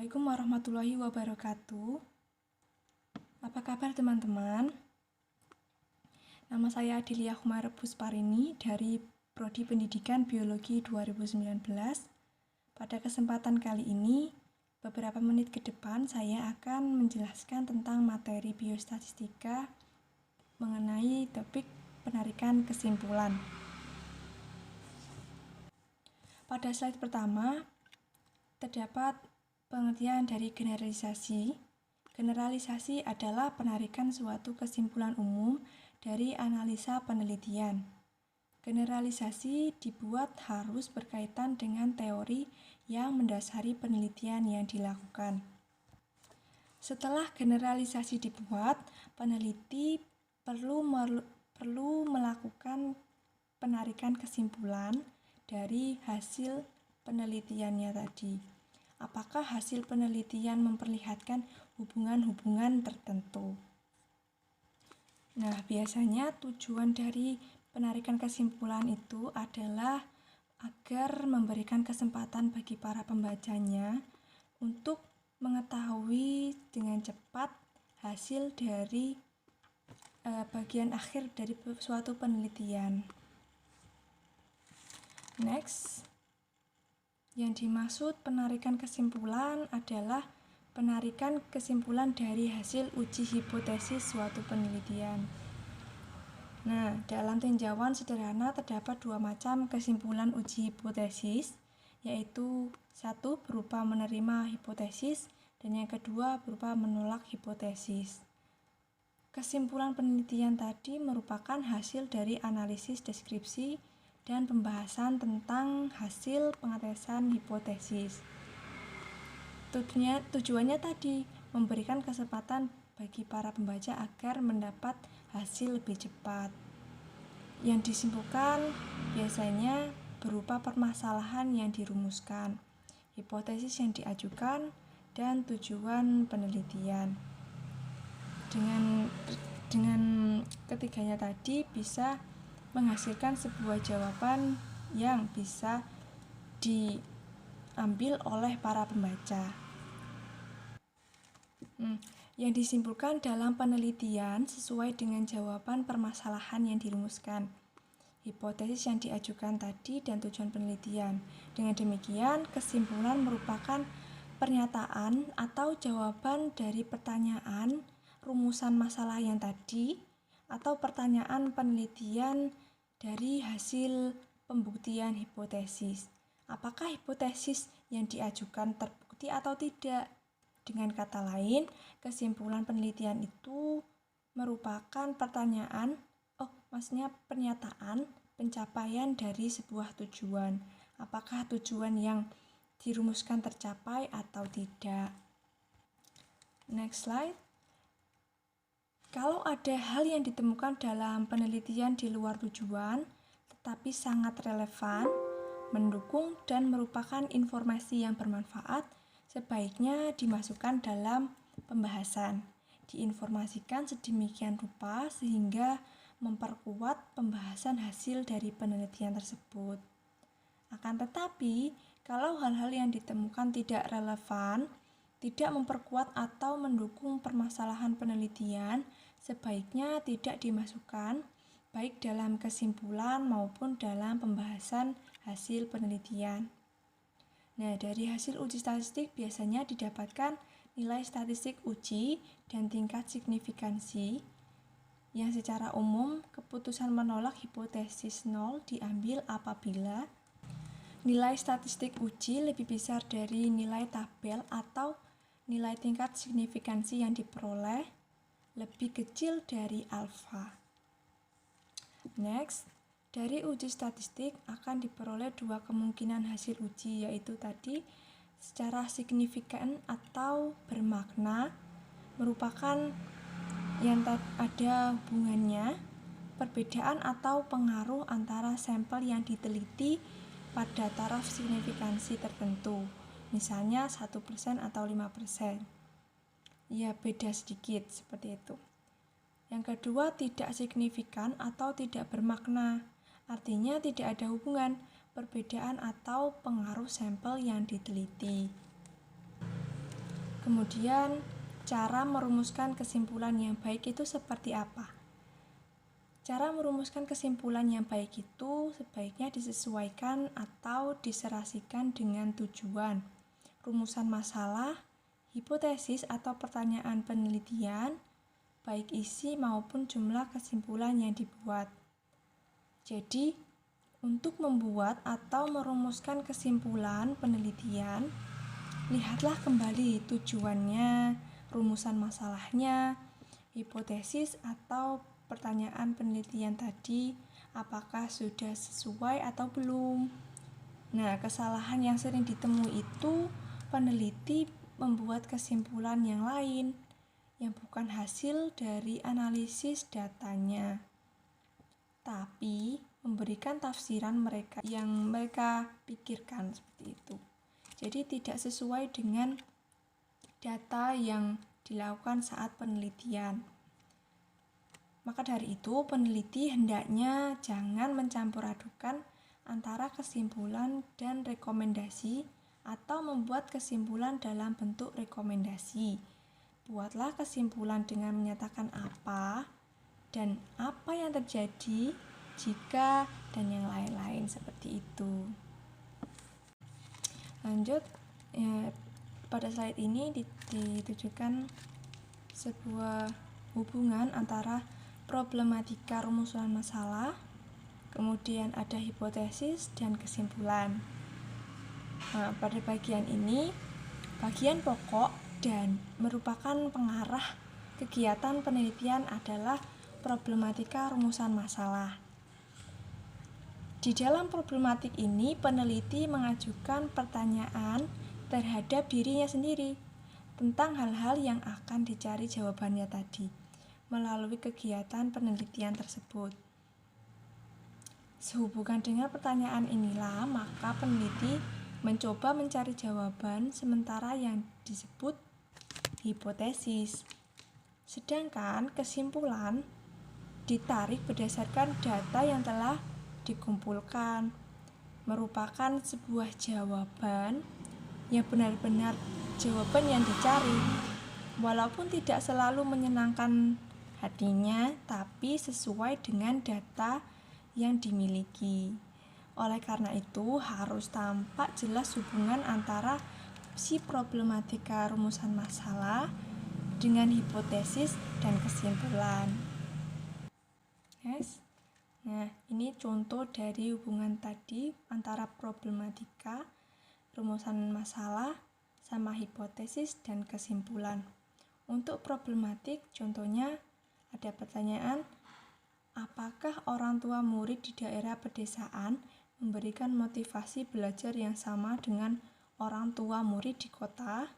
Assalamualaikum warahmatullahi wabarakatuh. Apa kabar teman-teman? Nama saya Adilia Humaira Pusparini dari Prodi Pendidikan Biologi 2019. Pada kesempatan kali ini, beberapa menit ke depan saya akan menjelaskan tentang materi biostatistika mengenai topik penarikan kesimpulan. Pada slide pertama, terdapat pengertian dari generalisasi. Generalisasi adalah penarikan suatu kesimpulan umum dari analisa penelitian. Generalisasi dibuat harus berkaitan dengan teori yang mendasari penelitian yang dilakukan. Setelah generalisasi dibuat, peneliti perlu melakukan penarikan kesimpulan dari hasil penelitiannya tadi. Apakah hasil penelitian memperlihatkan hubungan-hubungan tertentu? Nah, biasanya tujuan dari penarikan kesimpulan itu adalah agar memberikan kesempatan bagi para pembacanya untuk mengetahui dengan cepat hasil dari bagian akhir dari suatu penelitian. Next. Yang dimaksud penarikan kesimpulan adalah penarikan kesimpulan dari hasil uji hipotesis suatu penelitian. Nah, dalam tinjauan sederhana terdapat dua macam kesimpulan uji hipotesis, yaitu satu berupa menerima hipotesis dan yang kedua berupa menolak hipotesis. Kesimpulan penelitian tadi merupakan hasil dari analisis deskripsi dan pembahasan tentang hasil pengetesan hipotesis. Tujuannya tadi memberikan kesempatan bagi para pembaca agar mendapat hasil lebih cepat. Yang disimpulkan biasanya berupa permasalahan yang dirumuskan, hipotesis yang diajukan, dan tujuan penelitian. Dengan ketiganya tadi bisa menghasilkan sebuah jawaban yang bisa diambil oleh para pembaca. Yang disimpulkan dalam penelitian sesuai dengan jawaban permasalahan yang dirumuskan, hipotesis yang diajukan tadi, dan tujuan penelitian. Dengan demikian, kesimpulan merupakan pernyataan atau jawaban dari pertanyaan rumusan masalah yang tadi atau pertanyaan penelitian dari hasil pembuktian hipotesis. Apakah hipotesis yang diajukan terbukti atau tidak? Dengan kata lain, kesimpulan penelitian itu merupakan pernyataan pencapaian dari sebuah tujuan. Apakah tujuan yang dirumuskan tercapai atau tidak? Next slide. Kalau ada hal yang ditemukan dalam penelitian di luar tujuan, tetapi sangat relevan, mendukung, dan merupakan informasi yang bermanfaat, sebaiknya dimasukkan dalam pembahasan, diinformasikan sedemikian rupa sehingga memperkuat pembahasan hasil dari penelitian tersebut. Akan tetapi, kalau hal-hal yang ditemukan tidak relevan, tidak memperkuat atau mendukung permasalahan penelitian, sebaiknya tidak dimasukkan, baik dalam kesimpulan maupun dalam pembahasan hasil penelitian. Nah, dari hasil uji statistik biasanya didapatkan nilai statistik uji dan tingkat signifikansi, yang secara umum keputusan menolak hipotesis 0 diambil apabila nilai statistik uji lebih besar dari nilai tabel atau nilai tingkat signifikansi yang diperoleh lebih kecil dari alfa. Next, dari uji statistik akan diperoleh dua kemungkinan hasil uji, yaitu tadi secara signifikan atau bermakna, merupakan yang ada hubungannya, perbedaan atau pengaruh antara sampel yang diteliti pada taraf signifikansi tertentu, misalnya 1% atau 5%. Ya, beda sedikit seperti itu. Yang kedua, tidak signifikan atau tidak bermakna, artinya tidak ada hubungan, perbedaan atau pengaruh sampel yang diteliti. Kemudian, cara merumuskan kesimpulan yang baik itu seperti apa? Cara merumuskan kesimpulan yang baik itu sebaiknya disesuaikan atau diserasikan dengan tujuan, rumusan masalah, hipotesis atau pertanyaan penelitian, baik isi maupun jumlah kesimpulan yang dibuat. Jadi, untuk membuat atau merumuskan kesimpulan penelitian, lihatlah kembali tujuannya, rumusan masalahnya, hipotesis atau pertanyaan penelitian tadi, apakah sudah sesuai atau belum. Nah, kesalahan yang sering ditemui itu peneliti membuat kesimpulan yang lain, yang bukan hasil dari analisis datanya, tapi memberikan tafsiran mereka yang mereka pikirkan seperti itu. Jadi tidak sesuai dengan data yang dilakukan saat penelitian. Maka dari itu, peneliti hendaknya jangan mencampur adukan antara kesimpulan dan rekomendasi atau membuat kesimpulan dalam bentuk rekomendasi. Buatlah kesimpulan dengan menyatakan apa dan apa yang terjadi jika dan yang lain-lain seperti itu. Lanjut, pada slide ini ditujukan sebuah hubungan antara problematika rumusan masalah, kemudian ada hipotesis dan kesimpulan. Nah, pada bagian ini, bagian pokok dan merupakan pengarah kegiatan penelitian adalah problematika rumusan masalah. Di dalam problematik ini, peneliti mengajukan pertanyaan terhadap dirinya sendiri tentang hal-hal yang akan dicari jawabannya tadi melalui kegiatan penelitian tersebut. Sehubungan dengan pertanyaan inilah, maka peneliti mencoba mencari jawaban sementara yang disebut hipotesis. Sedangkan kesimpulan ditarik berdasarkan data yang telah dikumpulkan, merupakan sebuah jawaban yang benar-benar jawaban yang dicari, walaupun tidak selalu menyenangkan hatinya, tapi sesuai dengan data yang dimiliki. Oleh karena itu, harus tampak jelas hubungan antara si problematika rumusan masalah dengan hipotesis dan kesimpulan. Yes. Nah, ini contoh dari hubungan tadi antara problematika rumusan masalah sama hipotesis dan kesimpulan. Untuk problematik, contohnya ada pertanyaan, apakah orang tua murid di daerah pedesaan memberikan motivasi belajar yang sama dengan orang tua murid di kota?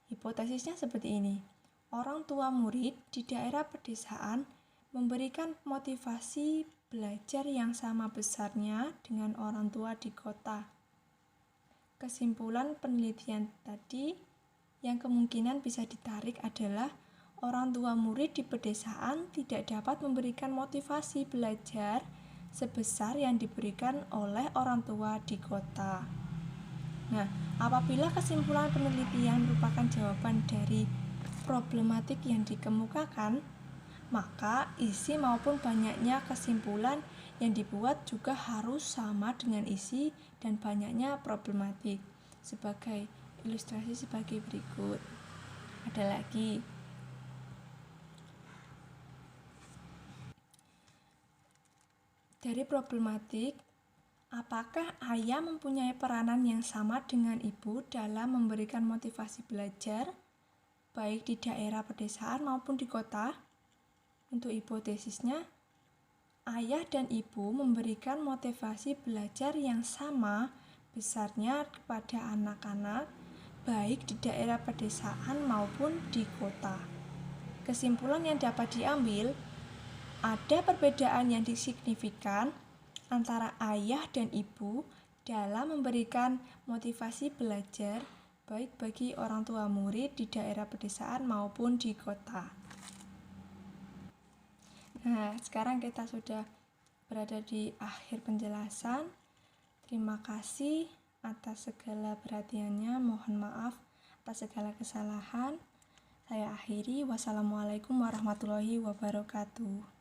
Hipotesisnya seperti ini. Orang tua murid di daerah pedesaan memberikan motivasi belajar yang sama besarnya dengan orang tua di kota. Kesimpulan penelitian tadi yang kemungkinan bisa ditarik adalah orang tua murid di pedesaan tidak dapat memberikan motivasi belajar sebesar yang diberikan oleh orang tua di kota. Nah, apabila kesimpulan penelitian merupakan jawaban dari problematik yang dikemukakan, maka isi maupun banyaknya kesimpulan yang dibuat juga harus sama dengan isi dan banyaknya problematik. Sebagai ilustrasi sebagai berikut. Ada lagi. Dari problematik, apakah ayah mempunyai peranan yang sama dengan ibu dalam memberikan motivasi belajar, baik di daerah pedesaan maupun di kota? Untuk hipotesisnya, ayah dan ibu memberikan motivasi belajar yang sama besarnya kepada anak-anak, baik di daerah pedesaan maupun di kota. Kesimpulan yang dapat diambil, ada perbedaan yang signifikan antara ayah dan ibu dalam memberikan motivasi belajar baik bagi orang tua murid di daerah pedesaan maupun di kota. Nah, sekarang kita sudah berada di akhir penjelasan. Terima kasih atas segala perhatiannya. Mohon maaf Atas segala kesalahan, saya akhiri. Wassalamualaikum warahmatullahi wabarakatuh.